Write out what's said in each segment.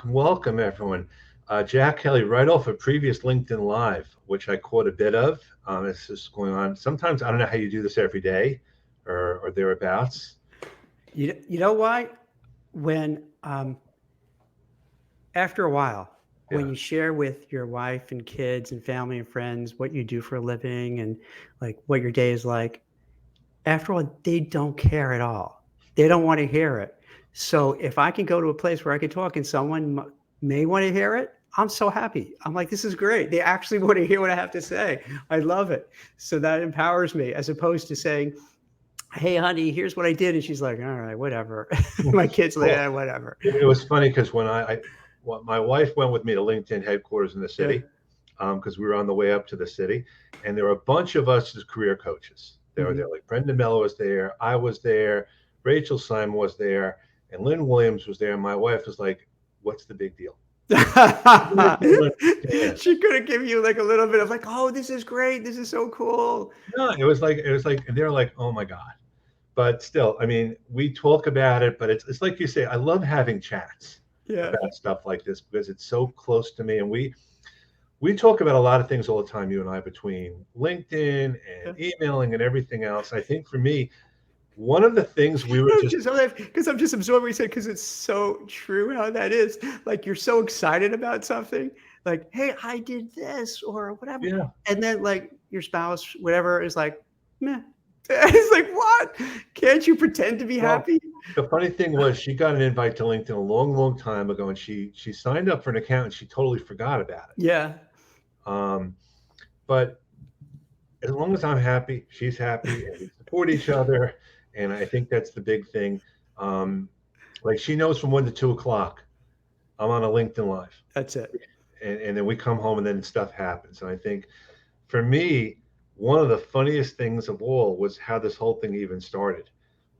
welcome, everyone. Jack Kelly, right off a previous LinkedIn Live, which I caught a bit of. This is going on. Sometimes I don't know how you do this every day or thereabouts. You know why? When after a while, when Yeah. you share with your wife and kids and family and friends what you do for a living and like what your day is like, after all, they don't care at all. They don't want to hear it. So if I can go to a place where I can talk and someone may want to hear it, I'm so happy. I'm like, this is great. They actually want to hear what I have to say. I love it. So that empowers me as opposed to saying, hey, honey, here's what I did. And she's like, all right, whatever. My kid's like, Well, yeah, whatever. it was funny because when well, my wife went with me to LinkedIn headquarters in the Yeah. city because we were on the way up to the city, and there were a bunch of us as career coaches. They were Hmm. there, like Brendan Mello was there, I was there, Rachel Simon was there, and Lynn Williams was there. And my wife was like, "What's the big deal?" You guys don't understand. She could have given you like a little bit of like, oh, this is great. This is so cool. No, it was like, and they're like, "Oh my god." But still, I mean, we talk about it, but it's like you say, I love having chats Yeah. about stuff like this because it's so close to me, and we talk about a lot of things all the time, you and I, between LinkedIn Yeah. and emailing and everything else. I think for me, one of the things we were just Because I'm just absorbing what you said because it's so true how that is. Like you're so excited about something, like, hey, I did this or whatever. yeah. And then like your spouse, whatever, is like, meh. It's like, what? Can't you pretend to be Well, happy? the funny thing was she got an invite to LinkedIn a long, long time ago, and she signed up for an account and she totally forgot about it. Yeah. Um, but as long as I'm happy, she's happy, and we support each other. And I think that's the big thing. Um, like she knows from 1 to 2 o'clock, I'm on a LinkedIn Live, That's it. and then we come home and then stuff happens. And I think for me, one of the funniest things of all was how this whole thing even started,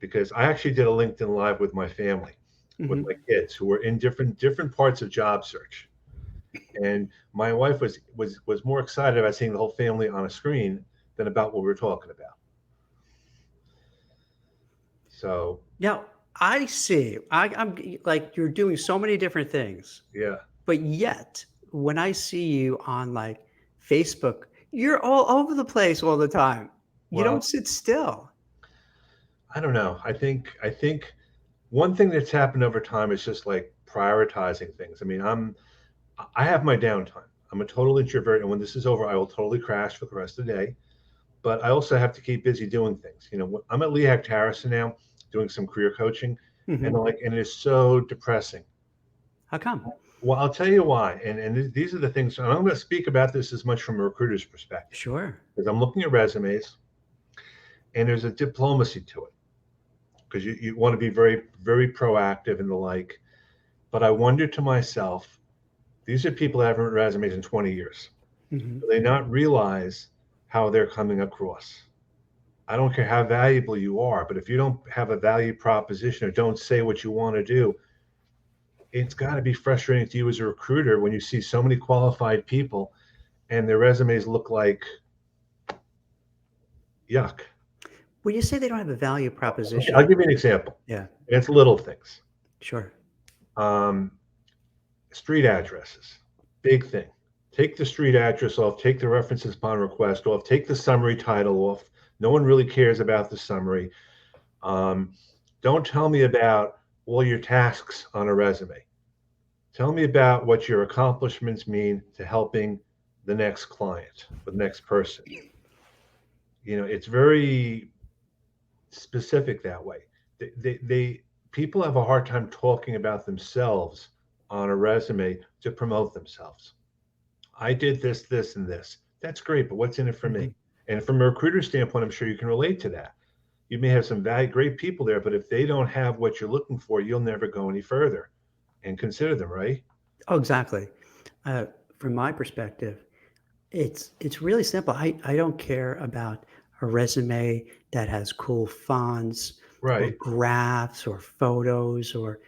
because I actually did a LinkedIn Live with my family, with my Hmm. kids who were in different parts of job search, and my wife was more excited about seeing the whole family on a screen than about what we were talking about. So Now, I see. I'm like, you're doing so many different things, yeah, but yet when I see you on like Facebook, you're all over the place all the time. You don't well, sit still. I don't know. I think one thing that's happened over time is just like prioritizing things. I mean, I have my downtime. I'm a total introvert, and when this is over, I will totally crash for the rest of the day. But I also have to keep busy doing things. I'm at Lee Hecht Harrison now, doing some career coaching, and Hmm. like, and it is so depressing. How come? Well, I'll tell you why. And these are the things, and I'm going to speak about this as much from a recruiter's perspective, Sure. because I'm looking at resumes, and there's a diplomacy to it, because you want to be very, very proactive and the like. But I wonder to myself, these are people that haven't written resumes in 20 years. Hmm. Do they not realize how they're coming across? I don't care how valuable you are, but if you don't have a value proposition or don't say what you want to do, it's got to be frustrating to you as a recruiter when you see so many qualified people and their resumes look like yuck. When you say they don't have a value Okay, I'll proposition, give you an example. yeah, And it's little things. sure. Um, Street addresses, big thing. Take the street address off, take the references upon request off, take the summary title off. No one really cares about the summary. Um, don't tell me about all your tasks on a resume. Tell me about what your accomplishments mean to helping the next client, the next person. It's very specific that way. They people have a hard time talking about themselves on a resume to promote themselves. I did this, this, and this. That's great, but what's in it for Hmm. me? And from a recruiter standpoint, I'm sure you can relate to that. You may have some great people there, but if they don't have what you're looking for, you'll never go any further and consider them, right? Oh, exactly. Uh, from my perspective, it's really simple. I don't care about a resume that has cool fonts or Right, graphs or photos or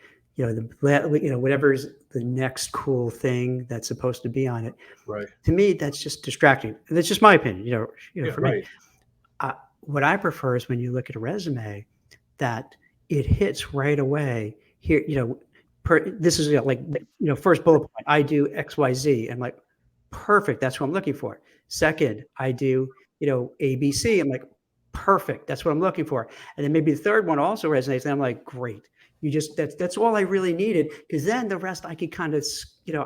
whatever's the next cool thing that's supposed to be on it. right. To me, that's just distracting. And that's just my opinion. Yeah, For me, right. what I prefer is when you look at a resume that it hits right away. Here, This is like, first bullet point, I do XYZ. I'm like, perfect. That's what I'm looking for. Second, I do, ABC. I'm like, perfect. That's what I'm looking for. And then maybe the third one also resonates. And I'm like, great. That's all I really needed. Because then the rest I could kind of,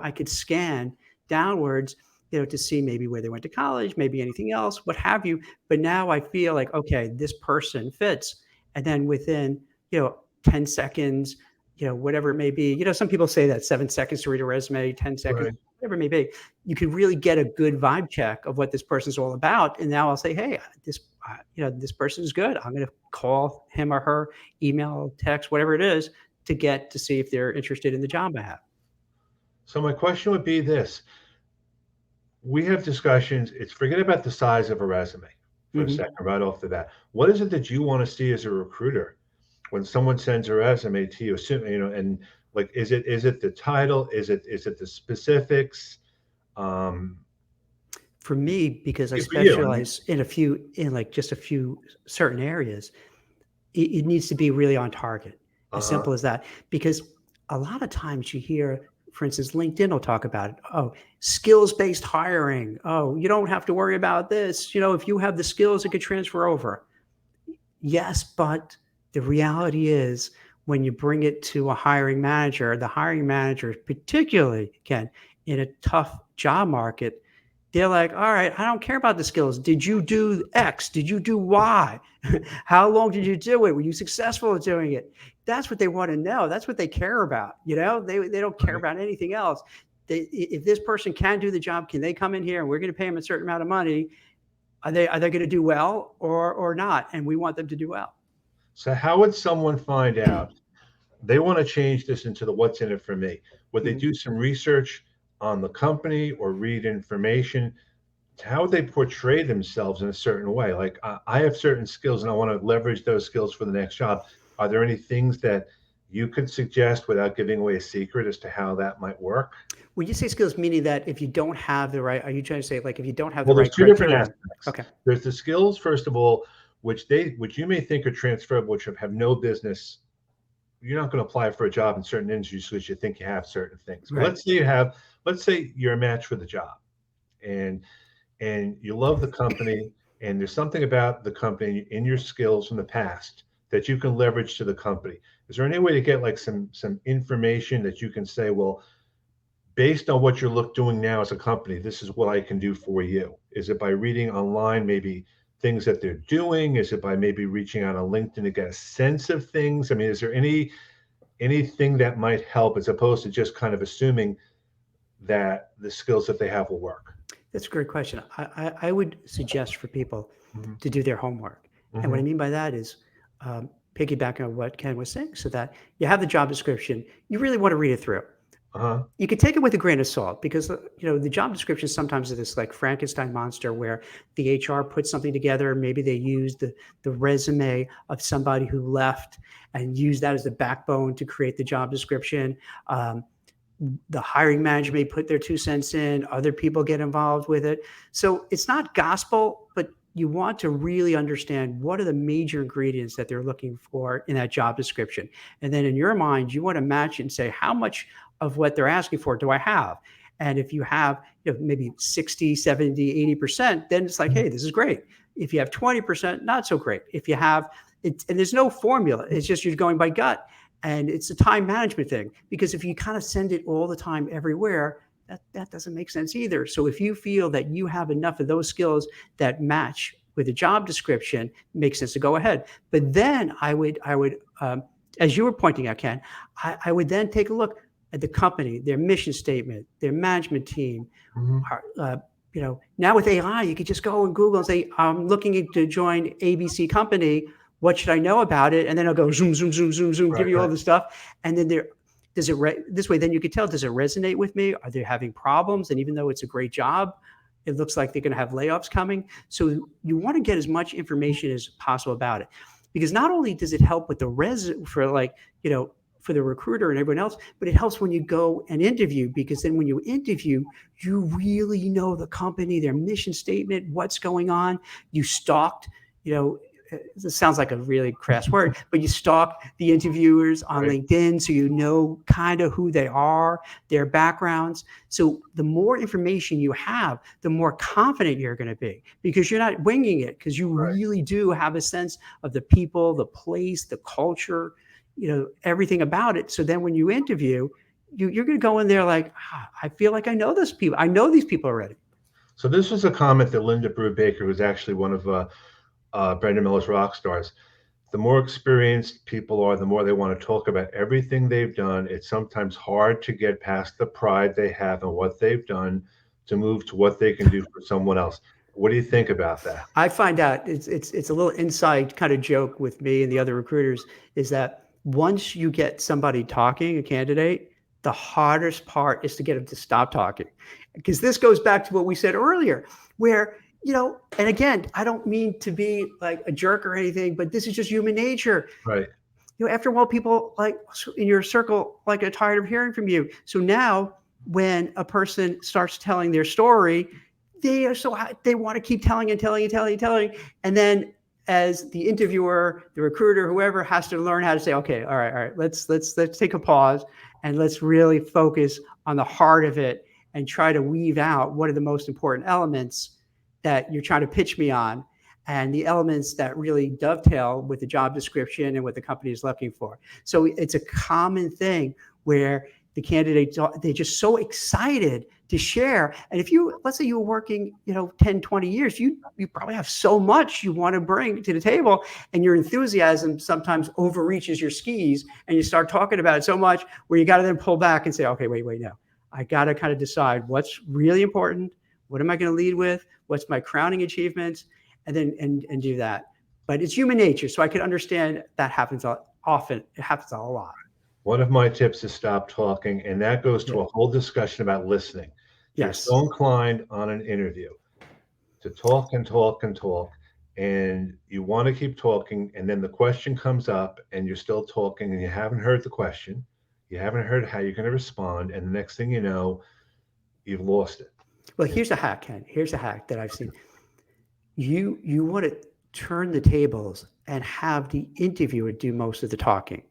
I could scan downwards, to see maybe where they went to college, maybe anything else, what have you. But now I feel like, okay, this person fits. And then within, 10 seconds, whatever it may be, some people say that 7 seconds to read a resume, 10 seconds, Right. whatever it may be, you can really get a good vibe check of what this person's all about. And now I'll say, hey, this person is good. I'm going to call him or her, email, text, whatever it is, to see if they're interested in the job I have. So my question would be this. We have discussions. It's forget about the size of a resume for a second, right off the bat. What is it that you want to see as a recruiter when someone sends a resume to you? And like, is it the title? Is it the specifics? For me, because I specialize in just a few certain areas, it needs to be really on target. As simple as that. Because a lot of times you hear, for instance, LinkedIn will talk about it. Oh, skills-based hiring. Oh, you don't have to worry about this. If you have the skills, it could transfer over. Yes, but the reality is when you bring it to a hiring manager, the hiring manager, particularly, again, in a tough job market, they're like, all right, I don't care about the skills. Did you do X? Did you do Y? How long did you do it? Were you successful at doing it? That's what they want to know. That's what they care about. They don't care about anything else. If this person can do the job, can they come in here and we're going to pay them a certain amount of money? Are they going to do well or not? And we want them to do well. So how would someone find out they want to change this into the what's in it for me? Would they do some research on the company or read information? How would they portray themselves in a certain way? Like, I have certain skills and I want to leverage those skills for the next job. Are there any things that you could suggest without giving away a secret as to how that might work? When you say skills, meaning that if you don't have the right, are you trying to say like if you don't have Well, the there's right two different criteria? aspects. Okay. There's the skills, first of all, which you may think are transferable, which have no business. You're not going to apply for a job in certain industries because you think you have certain things. But Right. let's say you're a match for the job, and you love the company, and there's something about the company in your skills from the past that you can leverage to the company. Is there any way to get like some information that you can say, well, based on what you're doing now as a company, this is what I can do for you? Is it by reading online, maybe things that they're doing? Is it by maybe reaching out on LinkedIn to get a sense of things? I mean, is there anything that might help as opposed to just kind of assuming that the skills that they have will work? That's a great question. I would suggest for people Mhm. to do their homework. And what I Mhm. mean by that is piggybacking on what Ken was saying, so that you have the job description, you really want to read it through. Uh-huh. You can take it with a grain of salt because the job description sometimes is this like Frankenstein monster where the HR puts something together. Maybe they use the resume of somebody who left and use that as the backbone to create the job description. The hiring manager may put their 2 cents in, other people get involved with it. So it's not gospel, but you want to really understand what are the major ingredients that they're looking for in that job description. And then in your mind, you want to match it and say, how much of what they're asking for do I have? And if you have maybe 60, 70, 80%, then it's like, hey, this is great. If you have 20%, not so great. If you have it, and there's no formula, it's just you're going by gut. And it's a time management thing because if you kind of send it all the time everywhere, that doesn't make sense either. So if you feel that you have enough of those skills that match with the job description, it makes sense to go ahead. But then I would, as you were pointing out, Ken, I would then take a look at the company, their mission statement, their management team. Mhm. Now with AI, you could just go and Google and say, I'm looking to join ABC company. What should I know about it? And then I'll go zoom, zoom, zoom, zoom, zoom, give Right, you all right. the stuff. And then this way, then you could tell, does it resonate with me? Are they having problems? And even though it's a great job, it looks like they're going to have layoffs coming. So you want to get as much information as possible about it, because not only does it help with for the recruiter and everyone else, but it helps when you go and interview, because then when you interview, you really know the company, their mission statement, what's going on. You stalked, this sounds like a really crass word, but you stalk the interviewers on LinkedIn so you know kind of who they are, their backgrounds. So the more information you have, the more confident you're going to be, because you're not winging it, because you really do have a sense of the people, the place, the culture, everything about it. So then when you interview, you're going to go in there like, I feel like I know these people. I know these people already. So this was a comment that Linda Brubaker, who's actually one of Brendan Miller's rock stars. The more experienced people are, the more they want to talk about everything they've done. It's sometimes hard to get past the pride they have and what they've done to move to what they can do for someone else. What do you think about that? I find out it's a little inside kind of joke with me and the other recruiters is that once you get somebody talking, a candidate, the hardest part is to get them to stop talking. Because this goes back to what we said earlier, where, and again, I don't mean to be like a jerk or anything, but this is just human nature. Right. After a while, people like in your circle, like are tired of hearing from you. So now when a person starts telling their story, they want to keep telling and telling and telling and telling. And then as the interviewer, the recruiter, whoever has to learn how to say, okay, all right, let's take a pause and let's really focus on the heart of it and try to weave out what are the most important elements that you're trying to pitch me on, and the elements that really dovetail with the job description and what the company is looking for. So it's a common thing where the candidates, they're just so excited to share. And if let's say you were working, 10, 20 years, you probably have so much you want to bring to the table, and your enthusiasm sometimes overreaches your skis, and you start talking about it so much where you got to then pull back and say, okay, wait, no. I got to kind of decide what's really important. What am I going to lead with? What's my crowning achievements? And then, and do that. But it's human nature. So I can understand that happens often. It happens a lot. One of my tips is stop talking. And that goes to a whole discussion about listening. You're so inclined on an interview to talk and talk and talk, and you want to keep talking. And then the question comes up and you're still talking and you haven't heard the question. You haven't heard how you're going to respond, and the next thing you know, you've lost it. Well, here's a hack, Ken. Here's a hack that I've seen. You want to turn the tables and have the interviewer do most of the talking,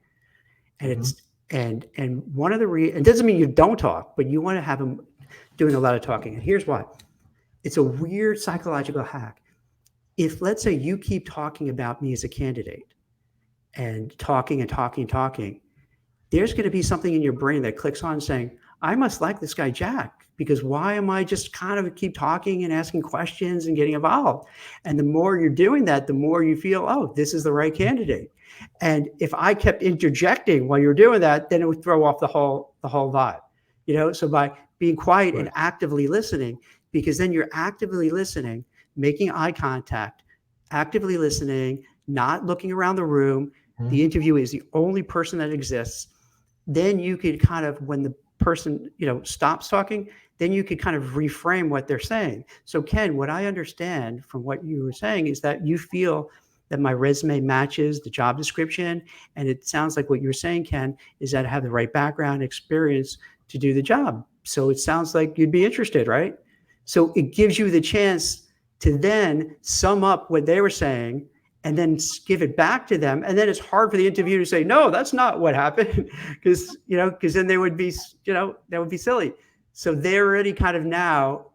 and it's and one of the it doesn't mean you don't talk, but you want to have them doing a lot of talking. And here's why: it's a weird psychological hack. If let's say you keep talking about me as a candidate, and talking and talking and talking, there's going to be something in your brain that clicks on saying, I must like this guy, Jack, because why am I just kind of keep talking and asking questions and getting involved? And the more you're doing that, the more you feel, oh, this is the right candidate. And if I kept interjecting while you're doing that, then it would throw off the whole vibe, So by being quiet and actively listening, because then you're actively listening, making eye contact, actively listening, not looking around the room. The interview is the only person that exists. Then you could kind of, when the person, stops talking, then you could kind of reframe what they're saying. So Ken, what I understand from what you were saying is that you feel that my resume matches the job description. And it sounds like what you're saying, Ken, is that I have the right background experience to do the job. So it sounds like you'd be interested, right? So it gives you the chance to then sum up what they were saying and then give it back to them. And then it's hard for the interviewer to say, no, that's not what happened. Because then they would be, that would be silly. So they're already kind of now,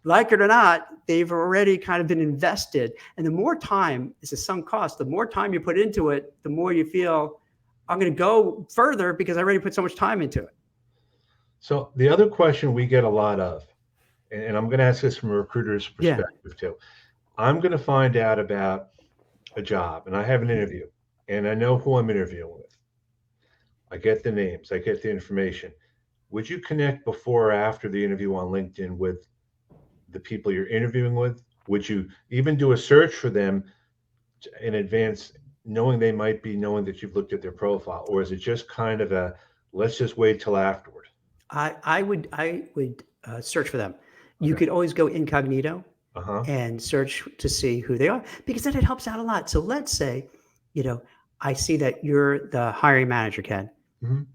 like it or not, they've already kind of been invested. And the more time, it's a sunk cost, the more time you put into it, the more you feel, I'm going to go further because I already put so much time into it. So the other question we get a lot of, and I'm going to ask this from a recruiter's perspective too. I'm going to find out about a job and I have an interview and I know who I'm interviewing with. I get the names, I get the information. Would you connect before or after the interview on LinkedIn with the people you're interviewing with? Would you even do a search for them in advance, knowing they might be knowing that you've looked at their profile? Or is it just kind of a, let's just wait till afterward? I would search for them. You could always go incognito. And search to see who they are, because then it helps out a lot. So let's say, I see that you're the hiring manager, Ken, and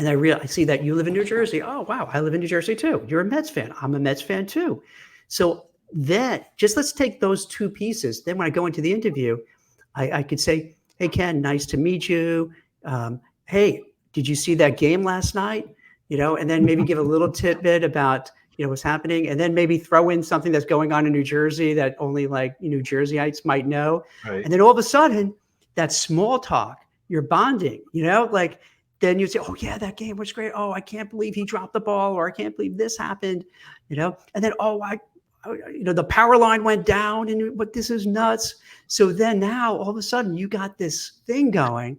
I see that you live in New Jersey. Oh, wow, I live in New Jersey too. You're a Mets fan. I'm a Mets fan too. So then let's take those two pieces. Then when I go into the interview, I could say, hey, Ken, nice to meet you. Hey, did you see that game last night? And then maybe give a little tidbit about, what's happening, and then maybe throw in something that's going on in New Jersey that only like New Jerseyites might know. Right. And then all of a sudden, that small talk, you're bonding, like, then you say, oh yeah, that game was great. Oh, I can't believe he dropped the ball, or I can't believe this happened, and then, the power line went down, but this is nuts. So then now all of a sudden you got this thing going,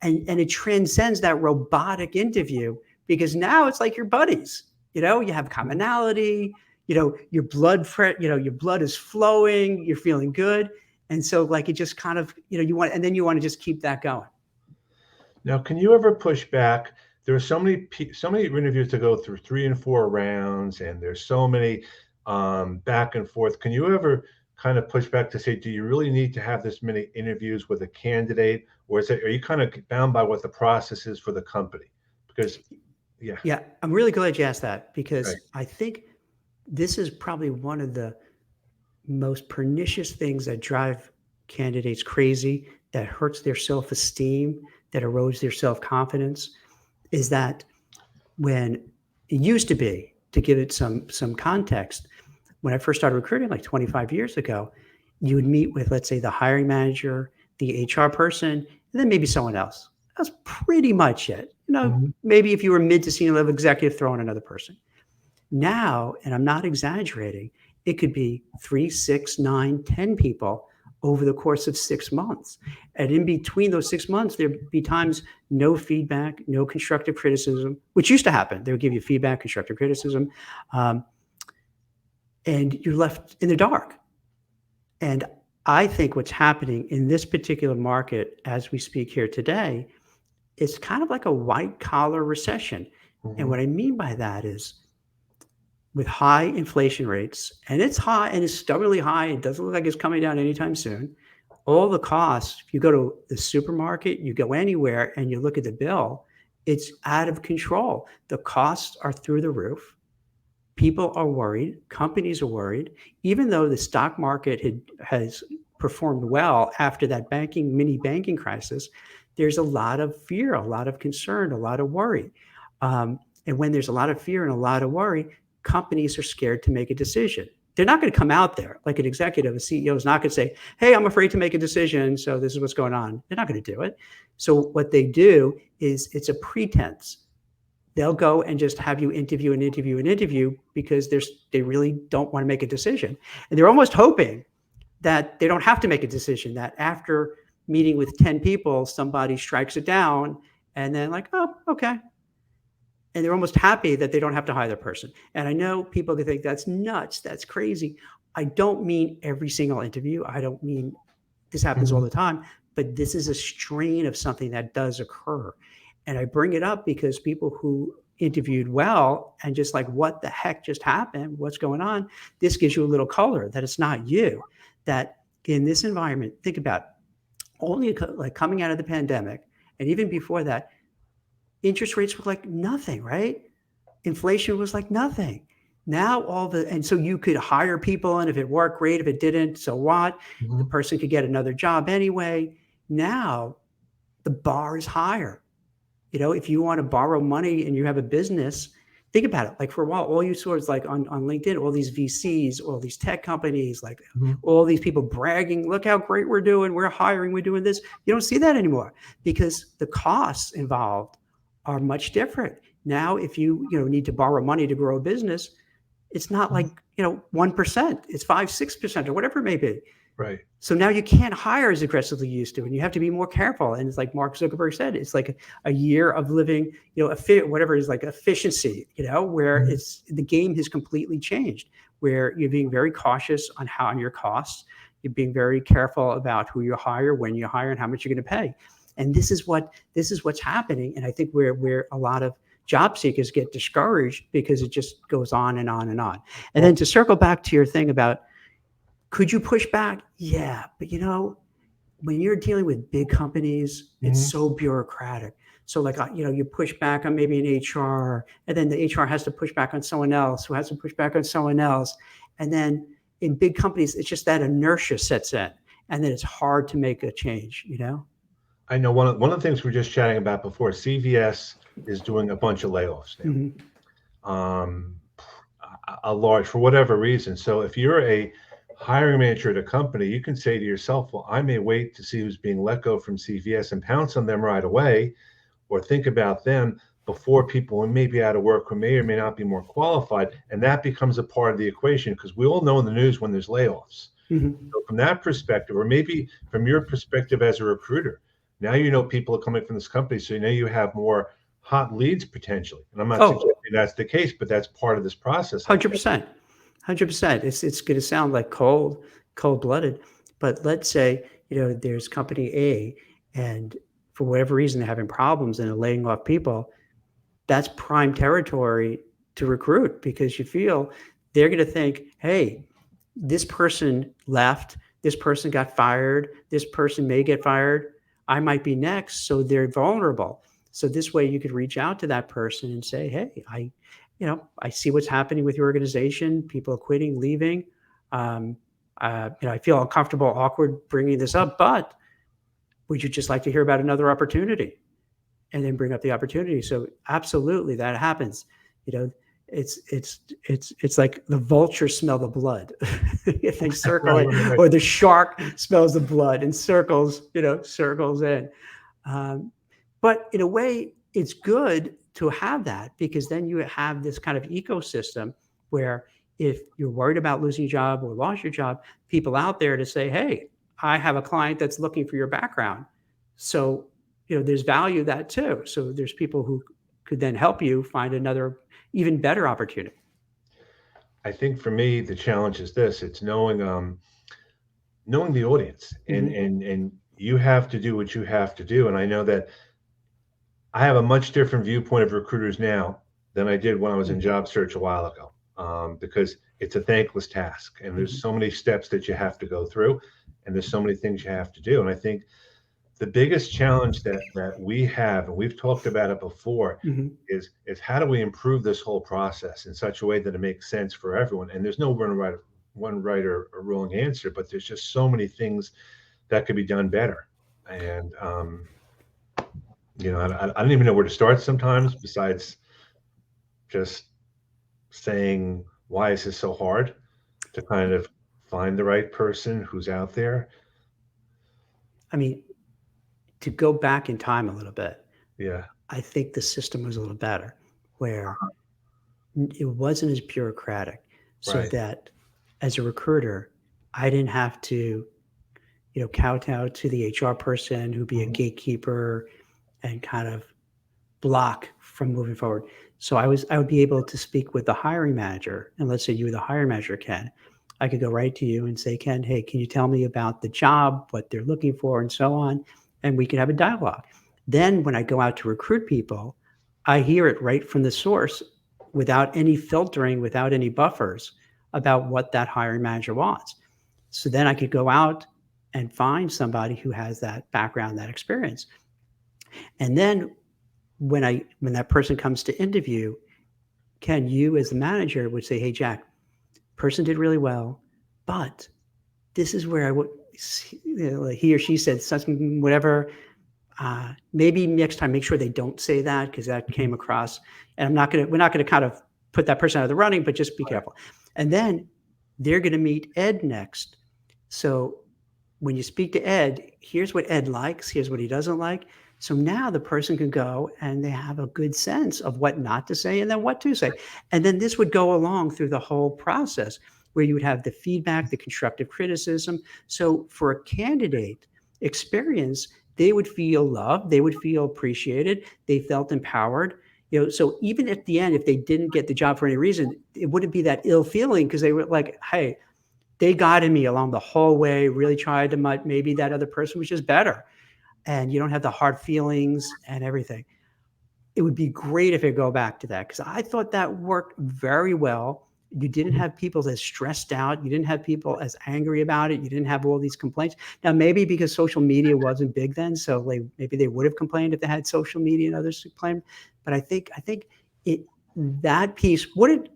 and it transcends that robotic interview, because now it's like your buddies, you have commonality, your blood is flowing, you're feeling good. And so like, it just kind of, you want to just keep that going. Now, can you ever push back? There are so many interviews to go through 3 and 4 rounds, and there's so many back and forth. Can you ever kind of push back to say, do you really need to have this many interviews with a candidate, or are you kind of bound by what the process is for the company? Because, yeah, I'm really glad you asked that, because right. I think this is probably one of the most pernicious things that drive candidates crazy, that hurts their self-esteem, that erodes their self-confidence, is that when it used to be, to give it some context, when I first started recruiting like 25 years ago, you would meet with, let's say, the hiring manager, the HR person, and then maybe someone else. That's pretty much it. Maybe if you were mid to senior level executive, throw in another person. Now, and I'm not exaggerating, it could be 3, 6, 9, 10 people over the course of 6 months. And in between those 6 months, there'd be times no feedback, no constructive criticism, which used to happen. They would give you feedback, constructive criticism, and you're left in the dark. And I think what's happening in this particular market as we speak here today is kind of like a white collar recession. Mm-hmm. And what I mean by that is, with high inflation rates, and it's high and it's stubbornly high, it doesn't look like it's coming down anytime soon. All the costs, if you go to the supermarket, you go anywhere and you look at the bill, it's out of control. The costs are through the roof. People are worried. Companies are worried. Even though the stock market has performed well after that mini banking crisis, there's a lot of fear, a lot of concern, a lot of worry. And when there's a lot of fear and a lot of worry, companies are scared to make a decision. They're not going to come out there like an executive, a CEO is not going to say, hey, I'm afraid to make a decision, so this is what's going on. They're not going to do it. So what they do is, it's a pretense. They'll go and just have you interview because they really don't want to make a decision. And they're almost hoping that they don't have to make a decision, that after meeting with 10 people, somebody strikes it down, and then like, oh, okay. And they're almost happy that they don't have to hire that person. And I know people can think that's nuts, that's crazy. I don't mean every single interview. I don't mean this happens all the time, but this is a strain of something that does occur. And I bring it up because people who interviewed well and just like, what the heck just happened? What's going on? This gives you a little color that it's not you, that in this environment, think about only like coming out of the pandemic, and even before that, interest rates were like nothing, right? Inflation was like nothing. Now and so you could hire people, and if it worked, great. If it didn't, so what? The person could get another job anyway. Now the bar is higher. If you want to borrow money and you have a business, think about it. Like for a while, all you saw is like on LinkedIn, all these VCs, all these tech companies, like all these people bragging, look how great we're doing. We're hiring, we're doing this. You don't see that anymore because the costs involved are much different. Now, if you need to borrow money to grow a business, it's not like 1%. It's 5-6% or whatever it may be. Right. So now you can't hire as aggressively as you used to, and you have to be more careful. And it's like Mark Zuckerberg said, it's like a year of living, whatever it is, like efficiency, where it's the game has completely changed, where you're being very cautious on your costs. You're being very careful about who you hire, when you hire, and how much you're going to pay. And this is what's happening. And I think where a lot of job seekers get discouraged because it just goes on and on and on. And then to circle back to your thing about, could you push back? Yeah. But when you're dealing with big companies, it's so bureaucratic. So like, you push back on maybe an HR, and then the HR has to push back on someone else who has to push back on someone else. And then in big companies, it's just that inertia sets in. and then it's hard to make a change, you know? I know one of the things we are just chatting about before, CVS is doing a bunch of layoffs Mhm. now. A large, for whatever reason. So if you're a hiring manager at a company, you can say to yourself, well, I may wait to see who's being let go from CVS and pounce on them right away, or think about them before people who may be out of work, who may or may not be more qualified. And that becomes a part of the equation, because we all know in the news when there's layoffs. Mhm. So from that perspective, or maybe from your perspective as a recruiter, now you know people are coming from this company, so you know you have more hot leads potentially. And I'm not Oh, suggesting that's the case, but that's part of this process, I think. 100%. 100%. It's gonna sound like cold-blooded, but let's say, there's company A, and for whatever reason, they're having problems and they're laying off people. That's prime territory to recruit because you feel they're gonna think, "Hey, this person left, this person got fired, this person may get fired, I might be next," so they're vulnerable. So this way you could reach out to that person and say, "Hey, I see what's happening with your organization. People are quitting, leaving. Um, I feel uncomfortable, awkward bringing this up, but would you just like to hear about another opportunity?" And then bring up the opportunity. So absolutely, that happens. You know, it's like the vulture smell the blood. If they circle Right, it, right, right. or the shark smells the blood and circles in. Um, but in a way, it's good to have that because then you have this kind of ecosystem where if you're worried about losing your job or lost your job, people out there to say, "Hey, I have a client that's looking for your background." So there's value that too. So there's people who could then help you find another even better opportunity. I think for me, the challenge is this: it's knowing the audience, and Mhm. and you have to do what you have to do. And I know that I have a much different viewpoint of recruiters now than I did when I was in Mhm. job search a while ago, because it's a thankless task, and there's Mhm. so many steps that you have to go through, and there's so many things you have to do. And I think the biggest challenge that we have, and we've talked about it before, Mhm. is how do we improve this whole process in such a way that it makes sense for everyone? And there's no one right or wrong answer, but there's just so many things that could be done better. And I don't even know where to start sometimes, besides just saying, why is this so hard to kind of find the right person who's out there? I mean, to go back in time a little bit, Yeah, I think the system was a little better, where it wasn't as bureaucratic, so right. that as a recruiter, I didn't have to, kowtow to the HR person who'd be a Mhm. gatekeeper and kind of block from moving forward. So I would be able to speak with the hiring manager, and let's say you were the hiring manager, Ken. I could go right to you and say, "Ken, hey, can you tell me about the job, what they're looking for, and so on?" And we can have a dialogue. Then when I go out to recruit people, I hear it right from the source without any filtering, without any buffers about what that hiring manager wants. So then I could go out and find somebody who has that background, that experience. And then when that person comes to interview, Ken, you as the manager would say, "Hey, Jack, person did really well, but this is where I would," like he or she said something, whatever. Maybe next time, make sure they don't say that because that Mhm. came across. And we're not gonna kind of put that person out of the running, but just be careful. And then they're gonna meet Ed next. So when you speak to Ed, here's what Ed likes, here's what he doesn't like. So now the person can go and they have a good sense of what not to say and then what to say. And then this would go along through the whole process where you would have the feedback, the constructive criticism. So for a candidate experience, they would feel loved, they would feel appreciated, they felt empowered. So even at the end, if they didn't get the job for any reason, it wouldn't be that ill feeling because they were like, "Hey, they guided me along the whole way, really tried to maybe that other person was just better." And you don't have the hard feelings and everything. It would be great if it go back to that because I thought that worked very well. You didn't Mhm. have people as stressed out. You didn't have people as angry about it. You didn't have all these complaints. Now, maybe because social media wasn't big then, so maybe they would have complained if they had social media and others complained. But I think it that piece wouldn't,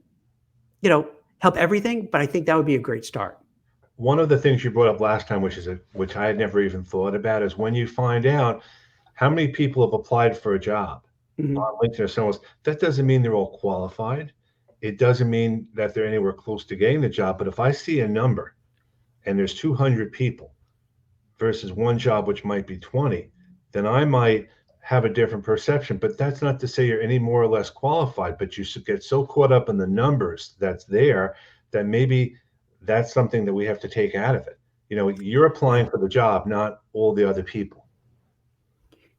you know, help everything, but I think that would be a great start. one of the things you brought up last time, which I had never even thought about, is when you find out how many people have applied for a job Mhm. on LinkedIn or somewhere else, that doesn't mean they're all qualified. It doesn't mean that they're anywhere close to getting the job. But if I see a number and there's 200 people versus one job, which might be 20, then I might have a different perception. But that's not to say you're any more or less qualified, but you should get so caught up in the numbers that's there that maybe that's something that we have to take out of it. You're applying Yeah. for the job, not all the other people.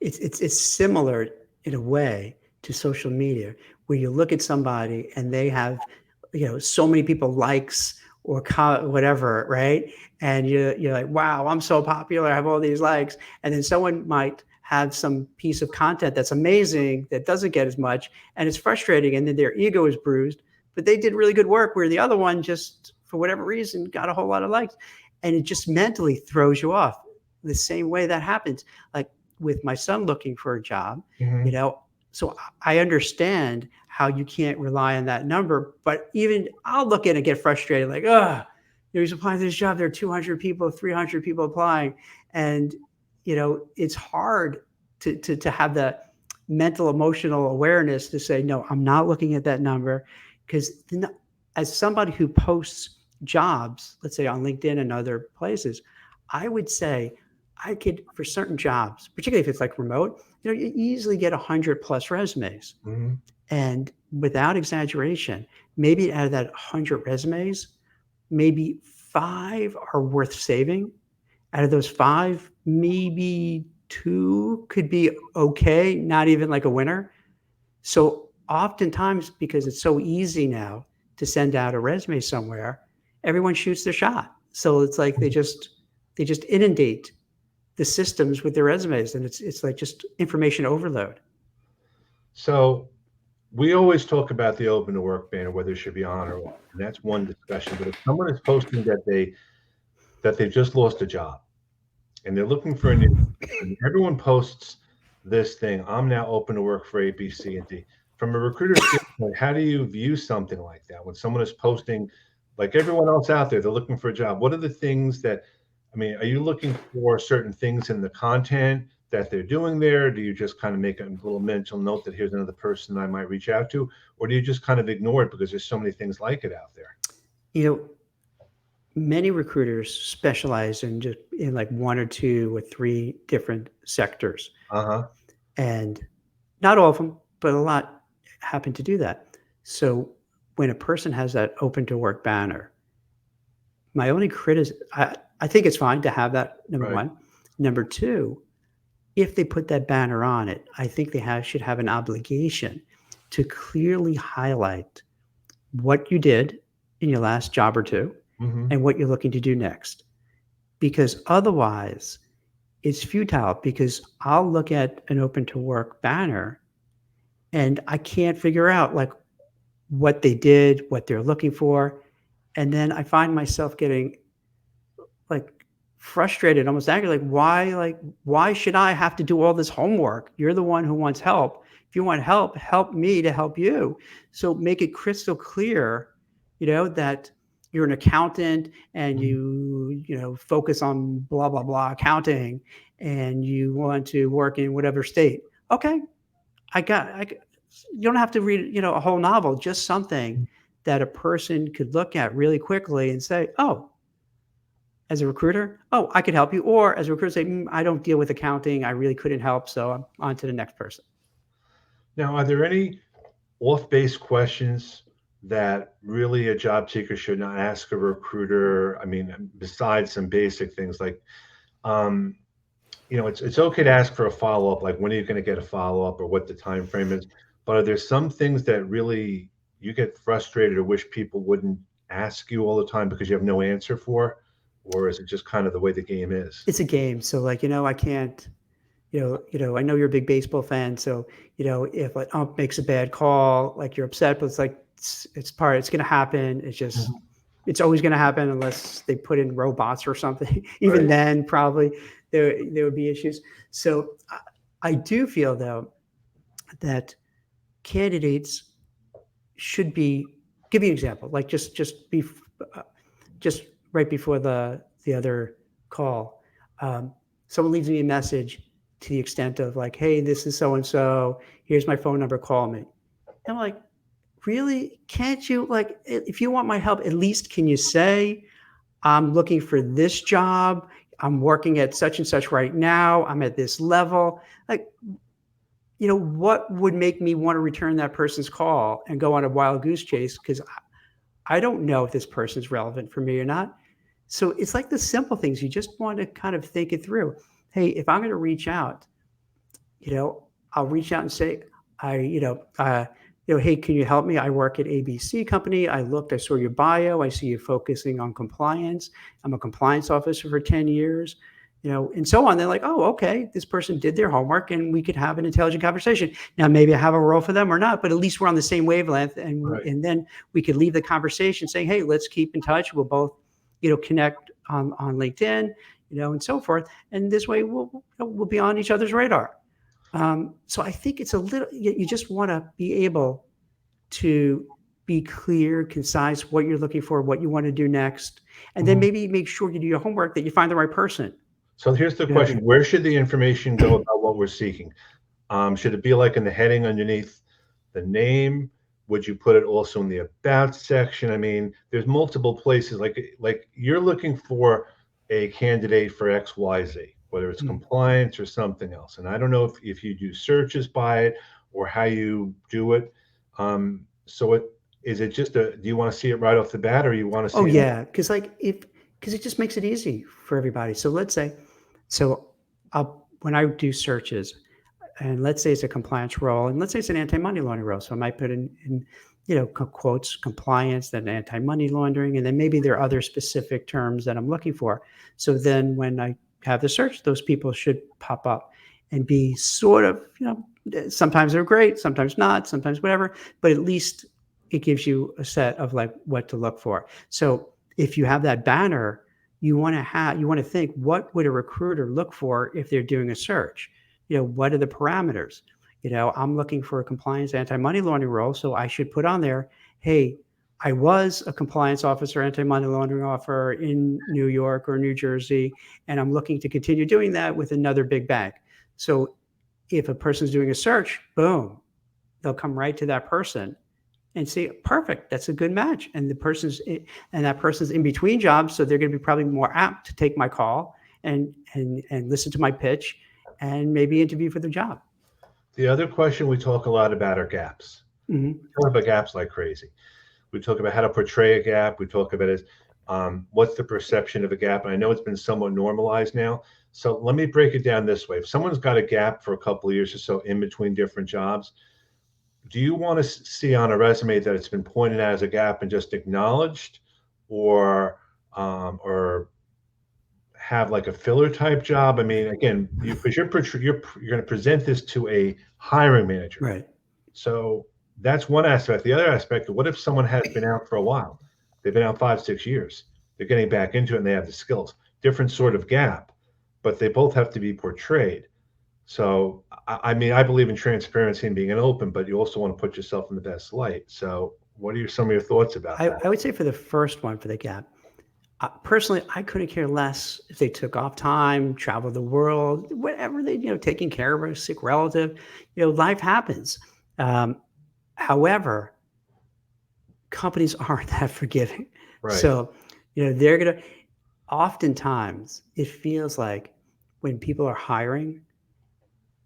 It's similar in a way to social media, where you look at somebody and they have, so many people likes or whatever, right? And you're like, wow, I'm so popular, I have all these likes. And then someone might have some piece of content that's amazing that doesn't get as much, and it's frustrating, and then their ego is bruised, but they did really good work where the other one just, for whatever reason, got a whole lot of likes. And it just mentally throws you off. The same way that happens. Like, with my son looking for a job, you Mhm. know, so I understand how you can't rely on that number, but even I'll look at it and get frustrated, like, he's applying to this job. There are 200 people, 300 people applying. And, it's hard to have the mental, emotional awareness to say, no, I'm not looking at that number. Because as somebody who posts jobs, let's say on LinkedIn and other places, I would say I could, for certain jobs, particularly if it's like remote, you easily get 100 plus resumes. Mhm. And without exaggeration, maybe out of that 100 resumes, maybe five are worth saving. Out of those five, maybe two could be okay, not even like a winner. So oftentimes, because it's so easy now to send out a resume somewhere, everyone shoots their shot. So it's like they just inundate the systems with their resumes, and it's like just information overload. So we always talk about the open to work ban, or whether it should be on or off, and that's one discussion. But if someone is posting that they've just lost a job and they're looking for a new, and everyone posts this thing, I'm now open to work for A, B, C, and D. From a recruiter standpoint, how do you view something like that when someone is posting, like everyone else out there, they're looking for a job? What are the things that, I mean, are you looking for certain things in the content that they're doing there? Do you just kind of make a little mental note that here's another person I might reach out to? Or do you just kind of ignore it because there's so many things like it out there? You know, many recruiters specialize in just in like one or two or three different sectors, Uh-huh. and not all of them, but a lot happen to do that. So when a person has that open to work banner, my only criticism, I think it's fine to have that. Number Right. one. Number two, if they put that banner on it, I think they should have an obligation to clearly highlight what you did in your last job or two Hmm. and what you're looking to do next. Because otherwise, it's futile, because I'll look at an open to work banner and I can't figure out like what they did, what they're looking for. And then I find myself getting like frustrated, almost angry, like why should I have to do all this homework? You're the one who wants help. If you want help, help me to help you. So make it crystal clear, that you're an accountant and you focus on blah blah blah accounting, and you want to work in whatever state. Okay, you don't have to read, a whole novel, just something that a person could look at really quickly and say, oh, as a recruiter, oh, I could help you. Or as a recruiter, say, I don't deal with accounting. I really couldn't help. So I'm on to the next person. Now, are there any off-base questions that really a job seeker should not ask a recruiter? I mean, besides some basic things like, um, it's okay to ask for a follow-up, like when are you going to get a follow-up or what the time frame is. But are there some things that really you get frustrated or wish people wouldn't ask you all the time because you have no answer for? Or is it just kind of the way the game is? It's a game. So like, I can't, I know you're a big baseball fan. So, if an ump makes a bad call, like you're upset, but it's like, it's going to happen. Mhm. It's always going to happen unless they put in robots or something. Even Right. then, probably there would be issues. So I do feel though that candidates should be, give you an example, like just be, uh, just right before the other call, someone leaves me a message to the extent of like, "Hey, this is so and so. Here's my phone number. Call me." I'm like, "Really? Can't you like if you want my help, at least can you say I'm looking for this job. I'm working at such and such right now. I'm at this level." Like, what would make me want to return that person's call and go on a wild goose chase? Because I don't know if this person's relevant for me or not. So it's like the simple things. You just want to kind of think it through. Hey, if I'm going to reach out, I'll reach out and say, I, hey, can you help me? I work at ABC company. I saw your bio. I see you focusing on compliance. I'm a compliance officer for 10 years, and so on. They're like, oh, okay, this person did their homework and we could have an intelligent conversation. Now, maybe I have a role for them or not, but at least we're on the same wavelength. Right. And then we could leave the conversation saying, hey, let's keep in touch. We'll both, connect on LinkedIn, and so forth. And this way we'll be on each other's radar. So I think it's you just want to be able to be clear, concise, what you're looking for, what you want to do next, and then maybe make sure you do your homework, that you find the right person. So here's the question: where should the information go about what we're seeking? Should it be like in the heading underneath the name? Would you put it also in the about section? I mean, there's multiple places. Like you're looking for a candidate for XYZ, whether it's compliance or something else. And I don't know if you do searches by it or how you do it. So is it just do you want to see it right off the bat, or you want to see? Oh yeah, because it just makes it easy for everybody. So let's say, when I do searches, and let's say it's a compliance role, and let's say it's an anti-money laundering role. So I might put in quotes, compliance, then anti-money laundering, and then maybe there are other specific terms that I'm looking for. So then when I have the search, those people should pop up and be sort of, sometimes they're great, sometimes not, sometimes whatever, but at least it gives you a set of like what to look for. So if you have that banner, you want to think, what would a recruiter look for if they're doing a search? What are the parameters? I'm looking for a compliance anti-money laundering role. So I should put on there, hey, I was a compliance officer, anti-money laundering officer in New York or New Jersey, and I'm looking to continue doing that with another big bank. So if a person's doing a search, boom, they'll come right to that person and say, perfect, that's a good match. And that person's in between jobs, so they're going to be probably more apt to take my call and listen to my pitch and maybe interview for the job. The other question we talk a lot about are gaps. We talk about gaps like crazy. We talk about how to portray a gap. We talk about what's the perception of a gap. And I know it's been somewhat normalized now. So let me break it down this way. If someone's got a gap for a couple of years or so in between different jobs, do you want to see on a resume that it's been pointed out as a gap and just acknowledged, or have like a filler type job? I mean, again, because you're going to present this to a hiring manager, right? So that's one aspect. The other aspect, what if someone has been out for a while? They've been out 5-6 years. They're getting back into it and they have the skills. Different sort of gap, but they both have to be portrayed. So, I mean, I believe in transparency and being open, but you also want to put yourself in the best light. So what are some of your thoughts about that? I would say for the first one, for the gap, personally, I couldn't care less if they took off time, traveled the world, whatever they, taking care of a sick relative, life happens. However, companies aren't that forgiving. Right. So, they're going to, oftentimes it feels like when people are hiring,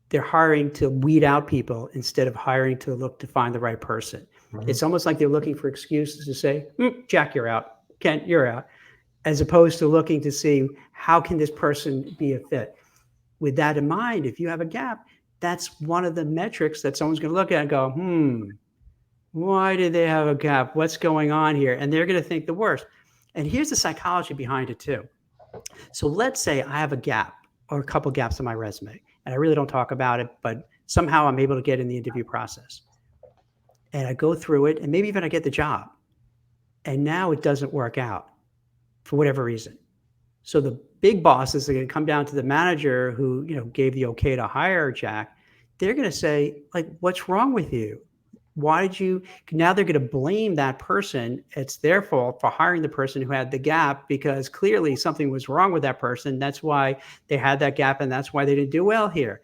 they're hiring to weed out people instead of hiring to look to find the right person. It's almost like they're looking for excuses to say, Jack, you're out. Kent, you're out. As opposed to looking to see, how can this person be a fit? With that in mind, if you have a gap, that's one of the metrics that someone's going to look at and go, why did they have a gap? What's going on here? And they're going to think the worst. And here's the psychology behind it too. So let's say I have a gap or a couple gaps in my resume, and I really don't talk about it, but somehow I'm able to get in the interview process. And I go through it, and maybe even I get the job. And now it doesn't work out for whatever reason. So the big bosses are going to come down to the manager who, gave the okay to hire Jack. They're going to say, like, what's wrong with you? Why did you? Now they're going to blame that person. It's their fault for hiring the person who had the gap because clearly something was wrong with that person. That's why they had that gap, and that's why they didn't do well here.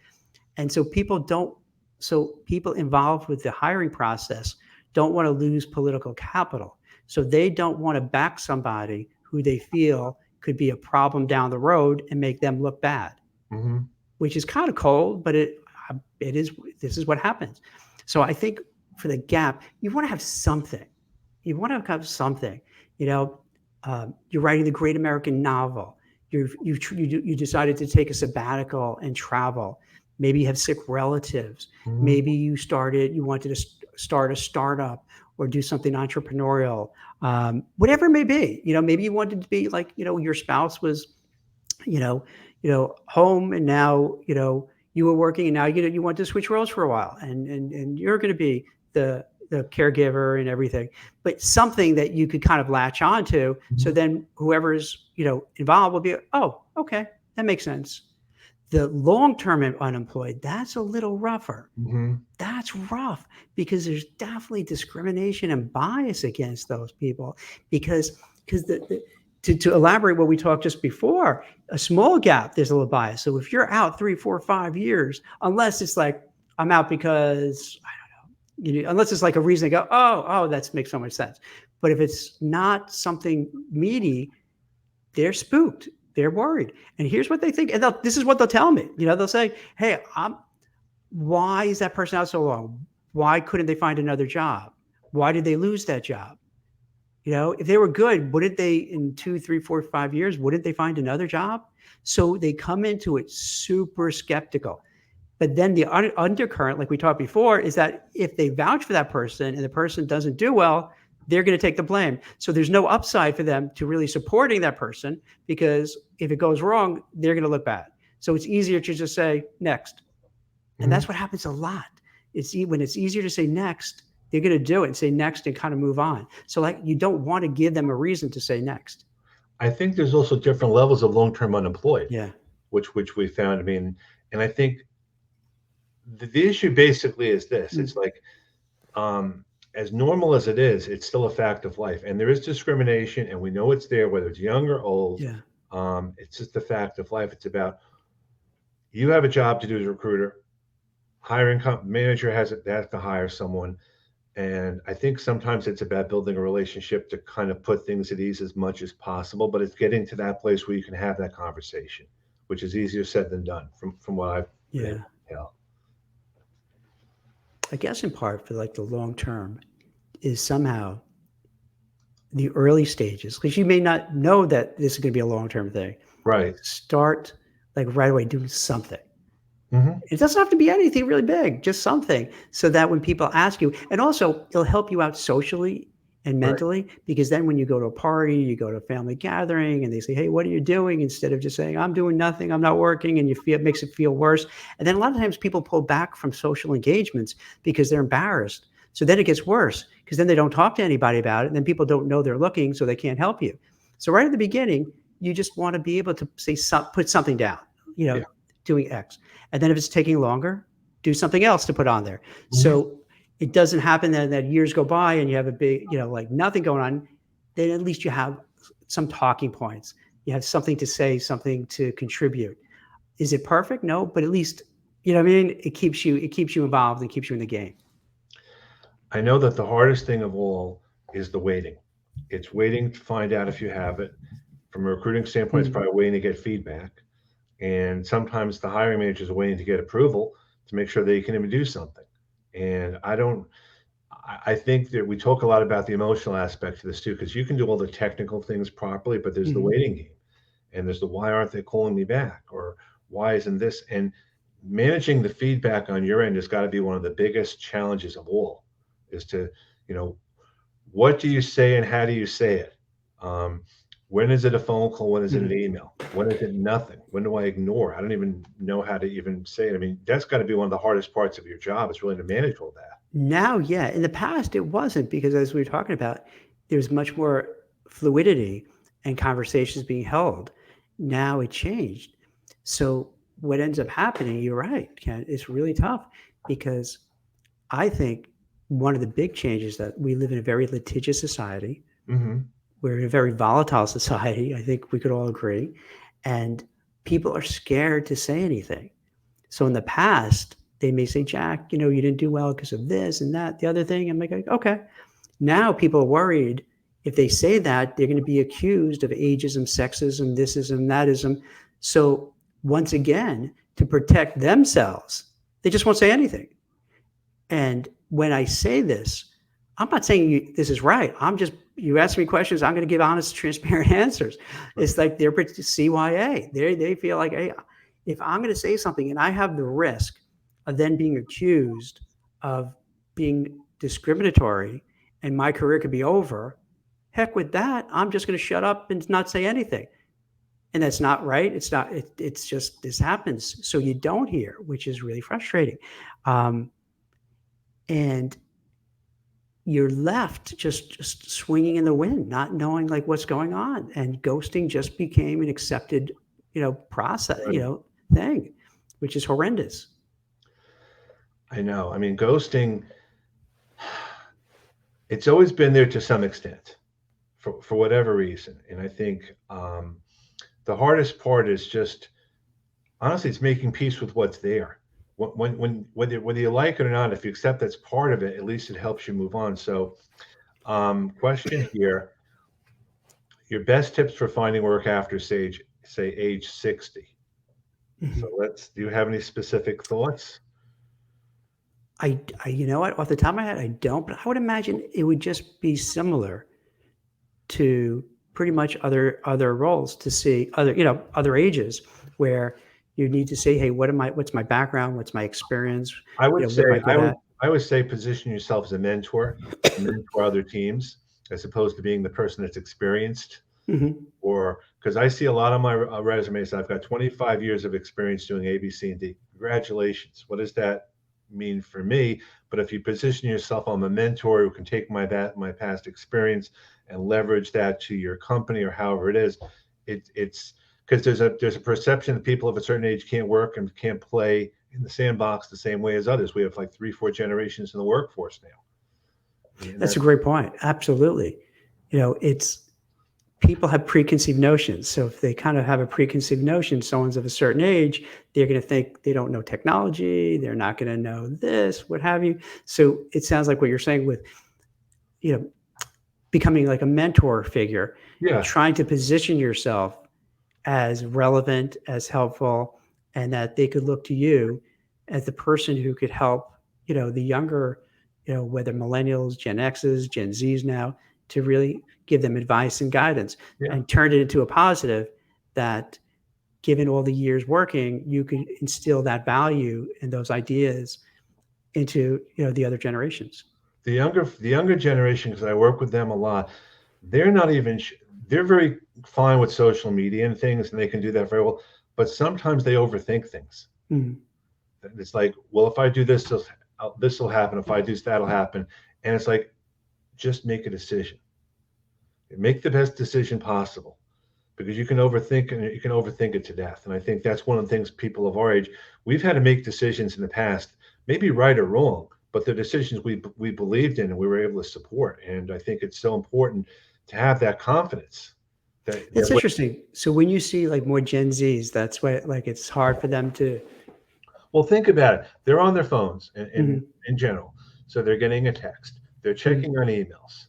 And so people don't. So people involved with the hiring process don't want to lose political capital. So they don't want to back somebody who they feel could be a problem down the road and make them look bad, Mm-hmm. which is kind of cold, but it is. This is what happens. So I think for the gap, you want to have something. You want to have something. You know, you're writing the great American novel. You decided to take a sabbatical and travel. Maybe you have sick relatives. Mm-hmm. Maybe you wanted to start a startup or do something entrepreneurial. Whatever it may be. You know, maybe you wanted to be like, you know, your spouse was, you know, home, and now, you know, you were working, and now you want to switch roles for a while, and you're going to be the caregiver and everything, but something that you could kind of latch onto. So then whoever's, you know, involved will be, oh, okay, that makes sense. The long-term unemployed, that's a little rougher. Mm-hmm. That's rough because there's definitely discrimination and bias against those people because to elaborate what we talked just before, a small gap, there's a little bias. So if you're out 3, 4, 5 years, unless it's like, I'm out because, I don't know, you know, unless it's like a reason to go, oh, that makes so much sense. But if it's not something meaty, they're spooked. They're worried. And here's what they think. And this is what they'll tell me. You know, they'll say, hey, why is that person out so long? Why couldn't they find another job? Why did they lose that job? You know, if they were good, wouldn't they in 2, 3, 4, 5 years, wouldn't they find another job? So they come into it super skeptical. But then the undercurrent, like we talked before, is that if they vouch for that person and the person doesn't do well, they're going to take the blame. So there's no upside for them to really supporting that person because if it goes wrong, they're going to look bad. So it's easier to just say next. And that's what happens a lot. When it's easier to say next, they're going to do it and say next and kind of move on. So like you don't want to give them a reason to say next. I think there's also different levels of long-term unemployed. Yeah. Which we found. I mean, and I think the issue basically is this. It's like, as normal as it is, it's still a fact of life. And there is discrimination, and we know it's there, whether it's young or old. Yeah. It's just a fact of life. It's about, you have a job to do as a recruiter. Hiring manager has to hire someone. And I think sometimes it's about building a relationship to kind of put things at ease as much as possible, but it's getting to that place where you can have that conversation, which is easier said than done from what I've been able to tell. I guess in part for like the long term is somehow the early stages, because you may not know that this is going to be a long term thing. Right. Start like right away doing something. Mm-hmm. It doesn't have to be anything really big, just something, so that when people ask you, and also it'll help you out socially and mentally, because then when you go to a party, you go to a family gathering and they say, hey, what are you doing? Instead of just saying, I'm doing nothing, I'm not working, and it makes it feel worse. And then a lot of times people pull back from social engagements because they're embarrassed. So then it gets worse because then they don't talk to anybody about it. And then people don't know they're looking, so they can't help you. So right at the beginning, you just want to be able to say, put something down, doing X. And then if it's taking longer, do something else to put on there. Mm-hmm. So it doesn't happen that years go by and you have a big, like nothing going on. Then at least you have some talking points. You have something to say, something to contribute. Is it perfect? No, but at least, you know what I mean? It keeps you involved and keeps you in the game. I know that the hardest thing of all is the waiting. It's waiting to find out if you have it. From a recruiting standpoint, it's probably waiting to get feedback. And sometimes the hiring managers are waiting to get approval to make sure they can even do something. And I think that we talk a lot about the emotional aspect of this too, because you can do all the technical things properly, but there's the waiting game, and there's the why aren't they calling me back, or why isn't this? And managing the feedback on your end has got to be one of the biggest challenges of all, is to, what do you say and how do you say it? When is it a phone call? When is it an email? When is it nothing? When do I ignore? I don't even know how to even say it. I mean, that's got to be one of the hardest parts of your job, is really to manage all that. Now, yeah. In the past, it wasn't, because as we were talking about, there's much more fluidity and conversations being held. Now it changed. So what ends up happening, you're right, Ken, it's really tough, because I think one of the big changes that we live in a very litigious society. Hmm. We're in a very volatile society. I think we could all agree. And people are scared to say anything. So in the past, they may say, Jack, you didn't do well because of this and that, the other thing. I'm like, okay. Now people are worried if they say that, they're going to be accused of ageism, sexism, thisism, thatism. So once again, to protect themselves, they just won't say anything. And when I say this, I'm not saying this is right. You ask me questions, I'm going to give honest, transparent answers. It's like they're CYA. They feel like, hey, if I'm going to say something and I have the risk of then being accused of being discriminatory and my career could be over, heck with that. I'm just going to shut up and not say anything. And that's not right. It's not, it's just, this happens. So you don't hear, which is really frustrating. And you're left just swinging in the wind, not knowing like what's going on. And ghosting just became an accepted, process, Right. thing, which is horrendous. I know. I mean, ghosting, it's always been there to some extent for whatever reason. And I think the hardest part is just, honestly, it's making peace with what's there. Whether you like it or not, if you accept that's part of it, at least it helps you move on. So, question here: your best tips for finding work after say age 60. So do you have any specific thoughts? You know what, off the top of my head, I don't, but I would imagine it would just be similar to pretty much other roles, to see other ages where you need to say, hey, what's my background, what's my experience, I would what am I say good at. I would say position yourself as a mentor, mentor other teams, as opposed to being the person that's experienced. Mm-hmm. Or because I see a lot on my resumes, I've got 25 years of experience doing A, B, C, and D. Congratulations. What does that mean for me? But if you position yourself, I'm a mentor who can take my past experience and leverage that to your company or however it is. It's because there's a perception that people of a certain age can't work and can't play in the sandbox the same way as others. We have like 3, 4 generations in the workforce now. And That's a great point. Absolutely. It's people have preconceived notions. So if they kind of have a preconceived notion, someone's of a certain age, they're going to think they don't know technology, they're not going to know this, what have you. So it sounds like what you're saying with, becoming like a mentor figure, yeah, trying to position yourself as relevant, as helpful, and that they could look to you as the person who could help, the younger, whether millennials, Gen X's, Gen Z's now, to really give them advice and guidance yeah. and turn it into a positive that, given all the years working, you could instill that value and those ideas into, the other generations. The younger generation, because I work with them a lot, they're not even they're very fine with social media and things, and they can do that very well. But sometimes they overthink things. Mm. It's like, well, if I do this will happen. If I do this, that'll happen. And it's like, just make a decision. Make the best decision possible, because you can overthink and you can overthink it to death. And I think that's one of the things people of our age, we've had to make decisions in the past, maybe right or wrong, but the decisions we believed in and we were able to support. And I think it's so important to have that confidence. That's interesting. So when you see like more Gen Zs, that's why like it's hard for them to. Well, think about it. They're on their phones Mhm. in general, so they're getting a text. They're Mhm. checking on emails.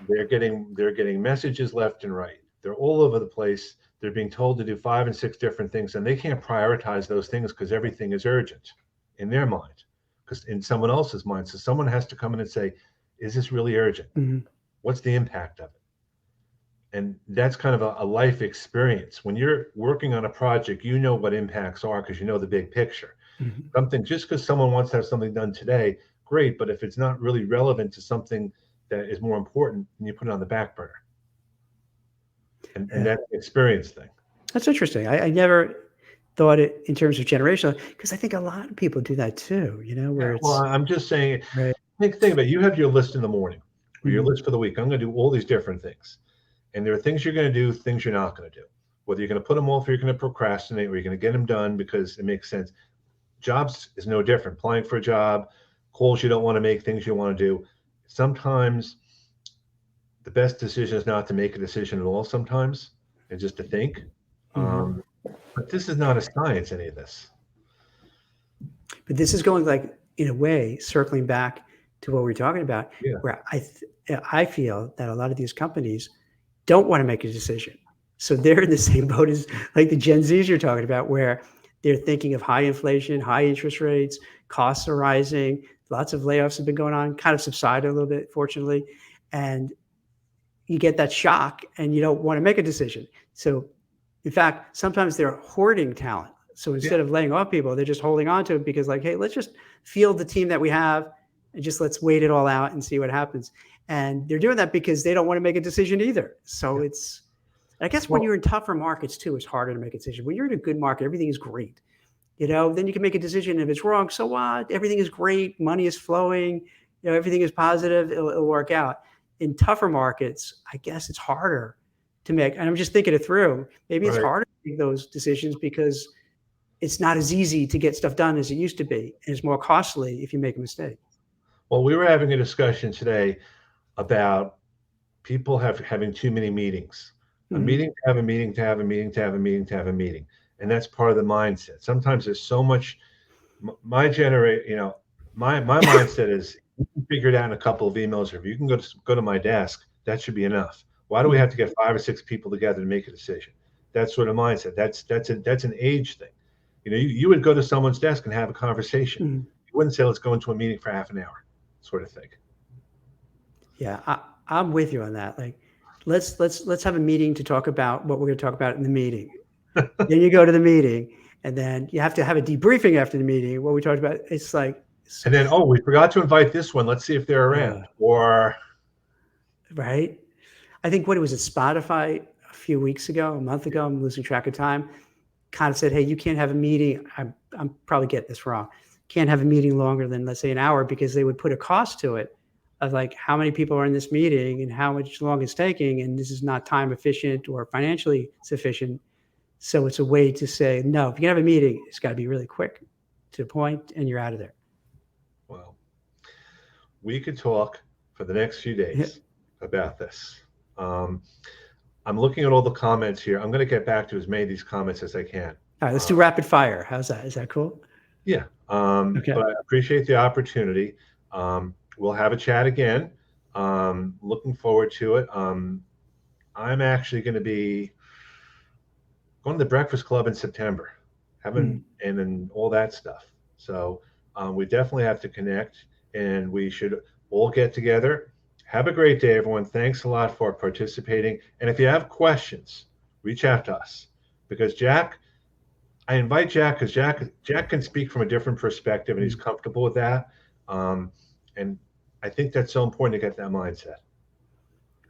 They're getting messages left and right. They're all over the place. They're being told to do 5 and 6 different things, and they can't prioritize those things because everything is urgent in their mind, because in someone else's mind. So someone has to come in and say, "Is this really urgent? Mhm. What's the impact of it?" And that's kind of a life experience. When you're working on a project, you know what impacts are because you know the big picture. Mhm. Something just because someone wants to have something done today, great. But if it's not really relevant to something that is more important, then you put it on the back burner. And Yeah. that's an experience thing. That's interesting. I never thought it in terms of generational, because I think a lot of people do that too, Yeah. where Well, it's I'm just saying, right. think about it. You have your list in the morning or your Mhm. list for the week. I'm going to do all these different things. And there are things you're going to do, things you're not going to do. Whether you're going to put them off or you're going to procrastinate or you're going to get them done because it makes sense. Jobs is no different. Applying for a job, calls you don't want to make, things you want to do. Sometimes the best decision is not to make a decision at all sometimes, and just to think. Mhm. But this is not a science, any of this. But this is going, like, in a way, circling back to what we're talking about, Yeah. where I feel that a lot of these companies don't want to make a decision. So they're in the same boat as like the Gen Zs you're talking about, where they're thinking of high inflation, high interest rates, costs are rising, lots of layoffs have been going on, kind of subsided a little bit, fortunately. And you get that shock and you don't want to make a decision. So, in fact, sometimes they're hoarding talent. So instead of laying off people, they're just holding on to it because, like, hey, let's just field the team that we have and just let's wait it all out and see what happens. And they're doing that because they don't want to make a decision either. So it's, I guess when Well, you're in tougher markets too, it's harder to make a decision. When you're in a good market, everything is great. Then you can make a decision. If it's wrong, so what? Everything is great. Money is flowing. Everything is positive. It'll work out. In tougher markets, I guess it's harder to make. And I'm just thinking it through. Maybe it's right. harder to make those decisions because it's not as easy to get stuff done as it used to be, and it's more costly if you make a mistake. Well, we were having a discussion today about people having too many meetings. A Mhm. meeting to have a meeting to have a meeting to have a meeting to have a meeting, and that's part of the mindset. Sometimes there's so much. My mindset is you can figure it out in a couple of emails, or if you can go to my desk, that should be enough. Why do we Mhm. have to get 5 or 6 people together to make a decision? That's sort of mindset. That's an age thing. You would go to someone's desk and have a conversation. Mhm. You wouldn't say, let's go into a meeting for half an hour, sort of thing. Yeah, I'm with you on that. Like, let's have a meeting to talk about what we're going to talk about in the meeting. Then you go to the meeting, and then you have to have a debriefing after the meeting. What we talked about, it's like, And then, oh, we forgot to invite this one. Let's see if they're around. Or right? I think what was it, Spotify a few weeks ago, a month ago, I'm losing track of time, kind of said, hey, you can't have a meeting. I'm probably getting this wrong. Can't have a meeting longer than, let's say, an hour, because they would put a cost to it of like how many people are in this meeting and how much long it's taking. And this is not time efficient or financially sufficient. So it's a way to say, no, if you can have a meeting, it's got to be really quick to the point and you're out of there. well, we could talk for the next few days about this. I'm looking at all the comments here. I'm going to get back to as many of these comments as I can. All right, let's do rapid fire. How's that? Is that cool? Yeah. Okay. But I appreciate the opportunity. We'll have a chat again. Looking forward to it. I'm actually going to be going to the Breakfast Club in September, and then all that stuff. So we definitely have to connect, and we should all get together. Have a great day, everyone. Thanks a lot for participating. And if you have questions, reach out to us, because I invite Jack because Jack can speak from a different perspective, and he's comfortable with that. And I think that's so important to get that mindset.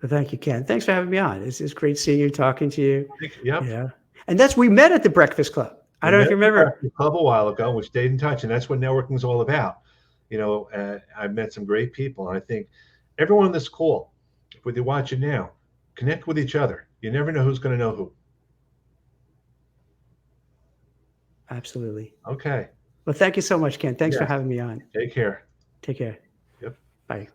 Well, thank you, Ken. Thanks for having me on. It's great seeing you, talking to you. Yep. Yeah. And we met at the Breakfast Club. I don't know if you remember. A couple while ago, we stayed in touch, and that's what networking is all about. I've met some great people, and I think everyone on this call, whether you watch it now, connect with each other. You never know who's going to know who. Absolutely. Okay. Well, thank you so much, Ken. Thanks for having me on. Take care. Take care. Yep. Bye.